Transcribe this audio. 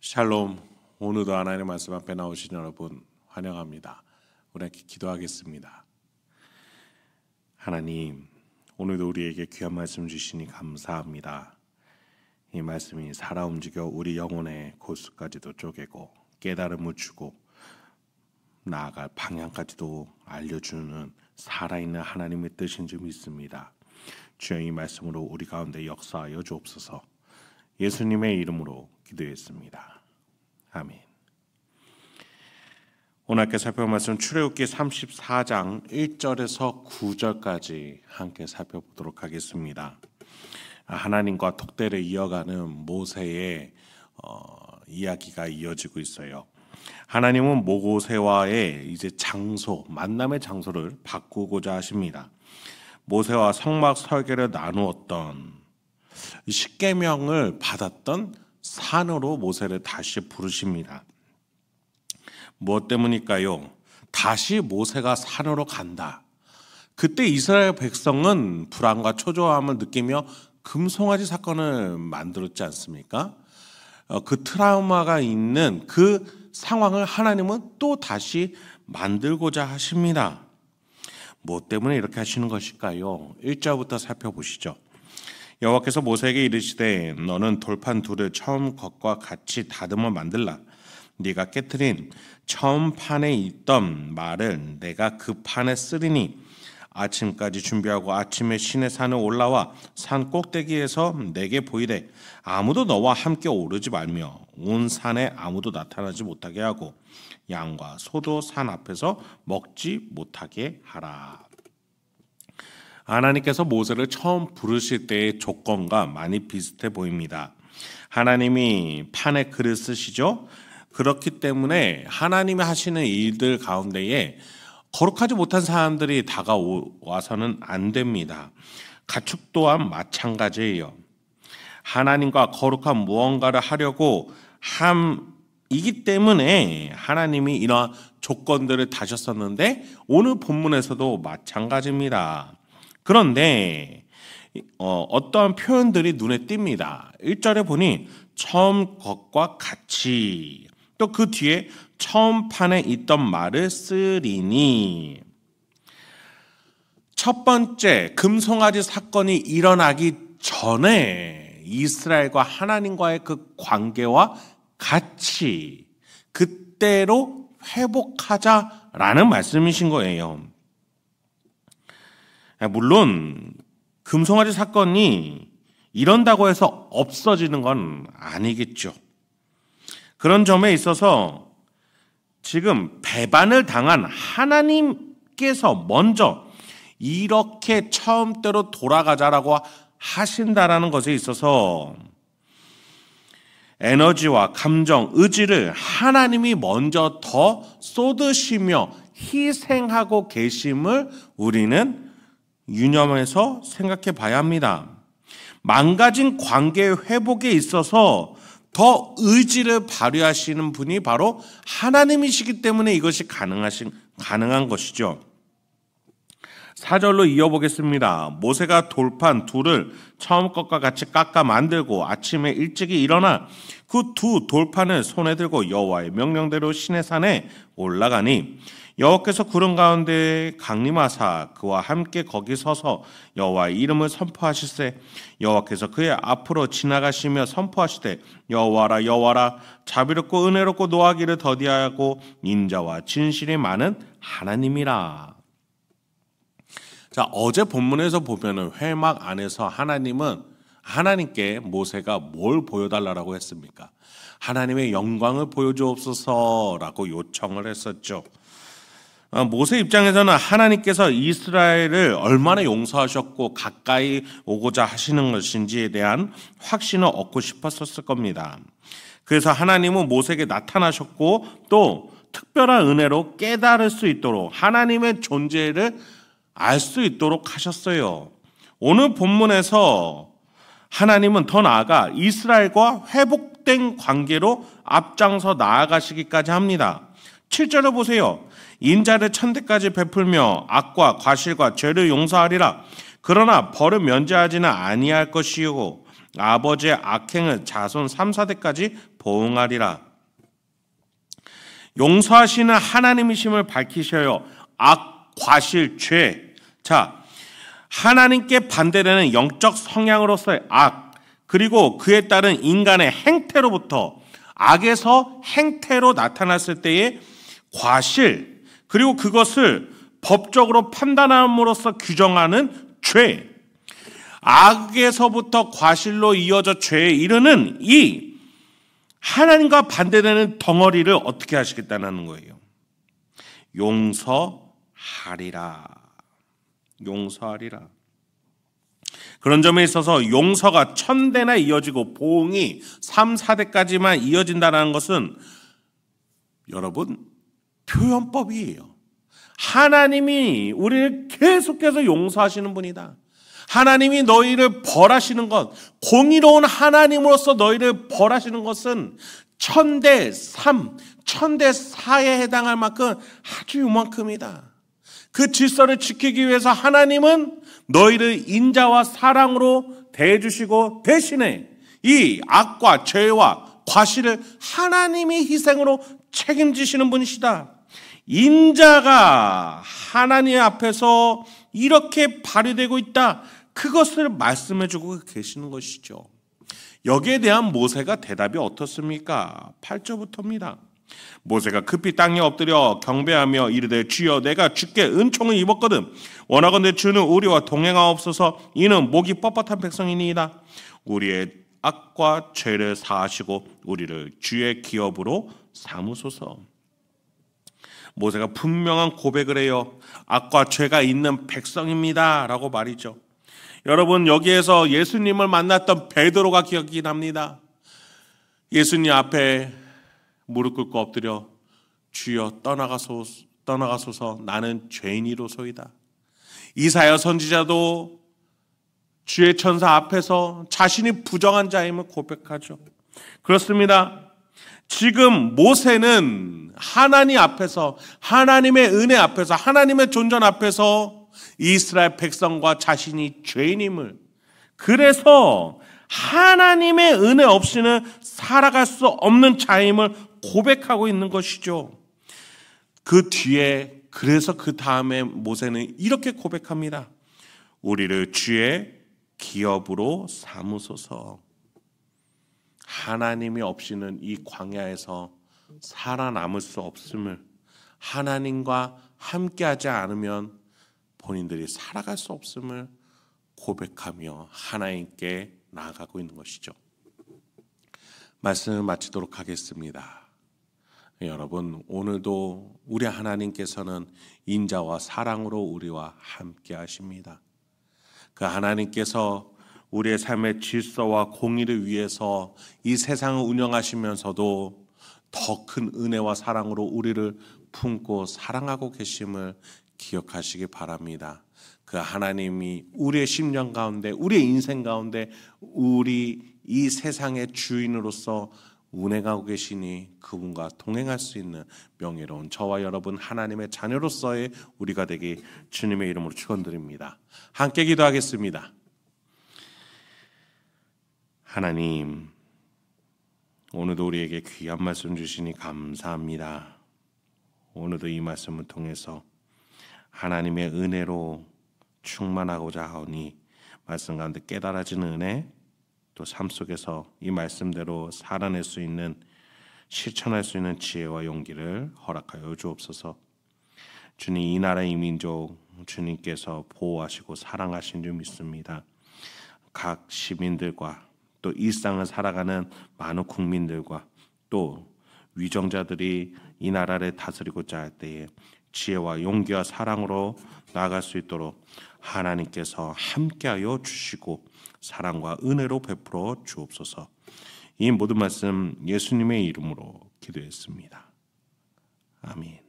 샬롬. 오늘도 하나님의 말씀 앞에 나오신 여러분 환영합니다. 우리 기도하겠습니다. 하나님, 오늘도 우리에게 귀한 말씀 주시니 감사합니다. 이 말씀이 살아 움직여 우리 영혼의 골수까지도 쪼개고 깨달음을 주고 나아갈 방향까지도 알려주는 살아있는 하나님의 뜻인 줄 믿습니다. 주여, 이 말씀으로 우리 가운데 역사하여 주옵소서. 예수님의 이름으로 기도했습니다. 아멘. 오늘 함께 살펴볼 말씀 출애굽기 34장 1절에서 9절까지 함께 살펴보도록 하겠습니다. 하나님과 톡대를 이어가는 모세의 이야기가 이어지고 있어요. 하나님은 모세와의 이제 만남의 장소를 바꾸고자 하십니다. 모세와 성막 설계를 나누었던 십계명을 받았던 산으로 모세를 다시 부르십니다. 무엇 때문일까요? 다시 모세가 산으로 간다. 그때 이스라엘 백성은 불안과 초조함을 느끼며 금송아지 사건을 만들었지 않습니까? 그 트라우마가 있는 그 상황을 하나님은 또 다시 만들고자 하십니다. 무엇 때문에 이렇게 하시는 것일까요? 1절부터 살펴보시죠. 여호와께서 모세에게 이르시되 너는 돌판 둘을 처음 것과 같이 다듬어 만들라. 네가 깨트린 처음 판에 있던 말을 내가 그 판에 쓰리니 아침까지 준비하고 아침에 시내산에 올라와 산 꼭대기에서 내게 보이되 아무도 너와 함께 오르지 말며 온 산에 아무도 나타나지 못하게 하고 양과 소도 산 앞에서 먹지 못하게 하라. 하나님께서 모세를 처음 부르실 때의 조건과 많이 비슷해 보입니다. 하나님이 판에 글을 쓰시죠. 그렇기 때문에 하나님이 하시는 일들 가운데에 거룩하지 못한 사람들이 다가와서는 안 됩니다. 가축 또한 마찬가지예요. 하나님과 거룩한 무언가를 하려고 함이기 때문에 하나님이 이러한 조건들을 다셨었는데 오늘 본문에서도 마찬가지입니다. 그런데 어떠한 표현들이 눈에 띕니다. 1절에 보니 처음 것과 같이, 또 그 뒤에 처음 판에 있던 말을 쓰리니. 첫 번째 금송아지 사건이 일어나기 전에 이스라엘과 하나님과의 그 관계와 같이 그때로 회복하자라는 말씀이신 거예요. 물론 금송아지 사건이 이런다고 해서 없어지는 건 아니겠죠. 그런 점에 있어서 지금 배반을 당한 하나님께서 먼저 이렇게 처음대로 돌아가자라고 하신다라는 것에 있어서 에너지와 감정, 의지를 하나님이 먼저 더 쏟으시며 희생하고 계심을 우리는 유념해서 생각해 봐야 합니다. 망가진 관계의 회복에 있어서 더 의지를 발휘하시는 분이 바로 하나님이시기 때문에 이것이 가능한 것이죠. 4절로 이어보겠습니다. 모세가 돌판 둘을 처음 것과 같이 깎아 만들고 아침에 일찍이 일어나 그 두 돌판을 손에 들고 여호와의 명령대로 시내산에 올라가니 여호와께서 구름 가운데 강림하사 그와 함께 거기 서서 여호와의 이름을 선포하실세. 여호와께서 그의 앞으로 지나가시며 선포하시되 여호와라 여호와라 자비롭고 은혜롭고 노하기를 더디하고 인자와 진실이 많은 하나님이라. 자, 어제 본문에서 보면은 회막 안에서 하나님께 모세가 뭘 보여달라고 했습니까? 하나님의 영광을 보여주옵소서라고 요청을 했었죠. 모세 입장에서는 하나님께서 이스라엘을 얼마나 용서하셨고 가까이 오고자 하시는 것인지에 대한 확신을 얻고 싶었을 겁니다. 그래서 하나님은 모세에게 나타나셨고 또 특별한 은혜로 깨달을 수 있도록 하나님의 존재를 알 수 있도록 하셨어요. 오늘 본문에서 하나님은 더 나아가 이스라엘과 회복된 관계로 앞장서 나아가시기까지 합니다. 7절을 보세요. 인자를 천대까지 베풀며 악과 과실과 죄를 용서하리라. 그러나 벌을 면제하지는 아니할 것이요 아버지의 악행을 자손 3, 4대까지 보응하리라. 용서하시는 하나님이심을 밝히셔요. 악, 과실, 죄. 자, 하나님께 반대되는 영적 성향으로서의 악, 그리고 그에 따른 인간의 행태로부터 악에서 행태로 나타났을 때의 과실, 그리고 그것을 법적으로 판단함으로써 규정하는 죄, 악에서부터 과실로 이어져 죄에 이르는 이 하나님과 반대되는 덩어리를 어떻게 하시겠다는 거예요? 용서하리라. 용서하리라. 그런 점에 있어서 용서가 1000대나 이어지고 보응이 3, 4대까지만 이어진다는 것은 여러분 표현법이에요. 하나님이 우리를 계속해서 용서하시는 분이다. 하나님이 너희를 벌하시는 것, 공의로운 하나님으로서 너희를 벌하시는 것은 1000대 3, 1000대 4에 해당할 만큼 아주 요만큼이다. 그 질서를 지키기 위해서 하나님은 너희를 인자와 사랑으로 대해주시고 대신에 이 악과 죄와 과실을 하나님이 희생으로 책임지시는 분이시다. 인자가 하나님 앞에서 이렇게 발휘되고 있다. 그것을 말씀해주고 계시는 것이죠. 여기에 대한 모세가 대답이 어떻습니까? 8절부터입니다. 모세가 급히 땅에 엎드려 경배하며 이르되 주여 내가 주께 은총을 입었거든 원하건대 주는 우리와 동행하옵소서. 이는 목이 뻣뻣한 백성이니이다. 우리의 악과 죄를 사하시고 우리를 주의 기업으로 삼으소서. 모세가 분명한 고백을 해요. 악과 죄가 있는 백성입니다 라고 말이죠. 여러분 여기에서 예수님을 만났던 베드로가 기억이 납니다. 예수님 앞에 무릎 꿇고 엎드려 주여 떠나가소서 나는 죄인이로소이다. 이사야 선지자도 주의 천사 앞에서 자신이 부정한 자임을 고백하죠. 그렇습니다. 지금 모세는 하나님 앞에서, 하나님의 은혜 앞에서, 하나님의 존전 앞에서 이스라엘 백성과 자신이 죄인임을, 그래서 하나님의 은혜 없이는 살아갈 수 없는 자임을 고백하고 있는 것이죠. 그 뒤에, 그래서 그 다음에 모세는 이렇게 고백합니다. 우리를 주의 기업으로 삼으소서. 하나님이 없이는 이 광야에서 살아남을 수 없음을, 하나님과 함께하지 않으면 본인들이 살아갈 수 없음을 고백하며 하나님께 나아가고 있는 것이죠. 말씀을 마치도록 하겠습니다. 여러분 오늘도 우리 하나님께서는 인자와 사랑으로 우리와 함께 하십니다. 그 하나님께서 우리의 삶의 질서와 공의를 위해서 이 세상을 운영하시면서도 더 큰 은혜와 사랑으로 우리를 품고 사랑하고 계심을 기억하시기 바랍니다. 그 하나님이 우리의 심령 가운데, 우리의 인생 가운데, 우리 이 세상의 주인으로서 운행하고 계시니 그분과 동행할 수 있는 명예로운 저와 여러분 하나님의 자녀로서의 우리가 되기 주님의 이름으로 축원드립니다. 함께 기도하겠습니다. 하나님, 오늘도 우리에게 귀한 말씀 주시니 감사합니다. 오늘도 이 말씀을 통해서 하나님의 은혜로 충만하고자 하오니 말씀 가운데 깨달아지는 은혜, 또 삶 속에서 이 말씀대로 살아낼 수 있는, 실천할 수 있는 지혜와 용기를 허락하여 주옵소서. 주님, 이 나라 이 민족 주님께서 보호하시고 사랑하신 줄 믿습니다. 각 시민들과 또 일상을 살아가는 많은 국민들과 또 위정자들이 이 나라를 다스리고자 할 때에 지혜와 용기와 사랑으로 나아갈 수 있도록 하나님께서 함께하여 주시고 사랑과 은혜로 베풀어 주옵소서. 이 모든 말씀 예수님의 이름으로 기도했습니다. 아멘.